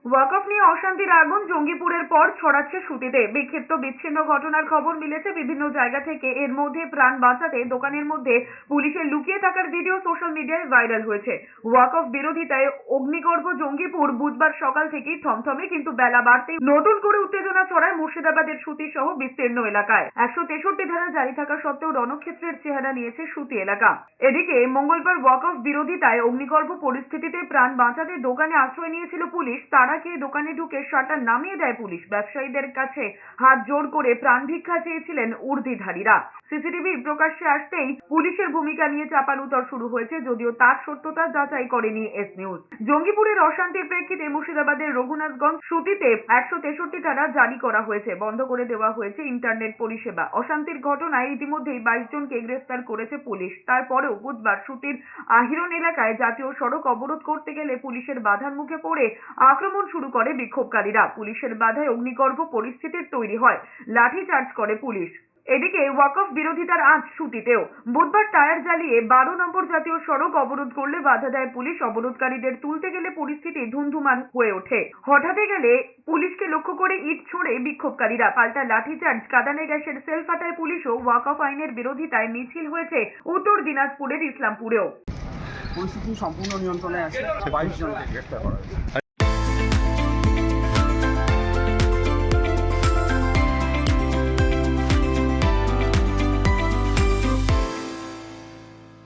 ওয়াকফ নিয়ে অশান্তির আগুন জঙ্গিপুরের পর ছড়াচ্ছে সুতিতে। বিক্ষিপ্ত বিচ্ছিন্ন ঘটনার খবর মিলেছে বিভিন্ন জায়গা থেকে। এর মধ্যে প্রাণ বাঁচাতে দোকানের মধ্যে পুলিশের লুকিয়ে থাকার ভিডিও সোশ্যাল মিডিয়ায় ভাইরাল হয়েছে। ওয়াকফ বিরোধিতায় অগ্নিগর্ভ জঙ্গিপুর বুধবার সকাল থেকেই থমথমে, কিন্তু বেলা বাড়তেই নতুন করে উত্তেজনা ছড়ায় মুর্শিদাবাদের সুতি সহ বিস্তীর্ণ এলাকায়। 163 ধারা জারি থাকা সত্ত্বেও রণক্ষেত্রের চেহারা নিয়েছে সুতি এলাকা। এদিকে মঙ্গলবার ওয়াকফ বিরোধিতায় অগ্নিগর্ভ পরিস্থিতিতে প্রাণ বাঁচাতে দোকানে আশ্রয় নিয়েছিল পুলিশ। তারা গিয়ে দোকানে ঢুকে শাটার নামিয়ে দেয় পুলিশ। ব্যবসায়ীদের কাছে হাত জোড় করে প্রাণ ভিক্ষা চেয়েছিলেন উর্দিধারীরা। সিসিটিভি প্রকাশ্যে আসতেই পুলিশের ভূমিকা নিয়ে চাপানুতর শুরু হয়েছে, যদিও তার সত্যতা যাচাই করেনি এস নিউজ। জঙ্গিপুরের অশান্তির প্রেক্ষিতে মুর্শিদাবাদের রঘুনাথগঞ্জ সুতিতে 163 ধারা জারি করা হয়েছে। বন্ধ করে দেওয়া হয়েছে ইন্টারনেট পরিষেবা। অশান্তির ঘটনায় ইতিমধ্যেই 22 জনকে গ্রেফতার করেছে পুলিশ। তারপরেও বুধবার সুতির আহিরন এলাকায় জাতীয় সড়ক অবরোধ করতে গেলে পুলিশের বাধার মুখে পড়ে আক্রমণ শুরু করে বিক্ষোভকারীরা। পুলিশের বাধায় অগ্নিগর্ভ পরিস্থিতির তৈরি হয়। লাঠিচার্জ করে পুলিশ। এদিকে ওয়াকফ বিরোধিতার আঁচ সুতিতেও। বুধবার টায়ার জ্বালিয়ে 12 নম্বর জাতীয় সড়ক অবরোধ করলে বাধা দেয় পুলিশ। অবরোধকারীদের তুলতে গেলে পরিস্থিতি ধুন্ধুমার হয়ে ওঠে। হঠাৎ গেলে পুলিশকে লক্ষ্য করে ইট ছোড়ে বিক্ষোভকারীরা। পাল্টা লাঠিচার্জ, কাঁদানে গ্যাসের সেল ফাটায় পুলিশও। ওয়াকফ আইনের বিরোধিতায় মিছিল হয়েছে উত্তর দিনাজপুরের ইসলামপুরেও। পরিস্থিতি সম্পূর্ণ নিয়ন্ত্রণে আছে। 22 জনকে গ্রেফতার করা হয়েছে।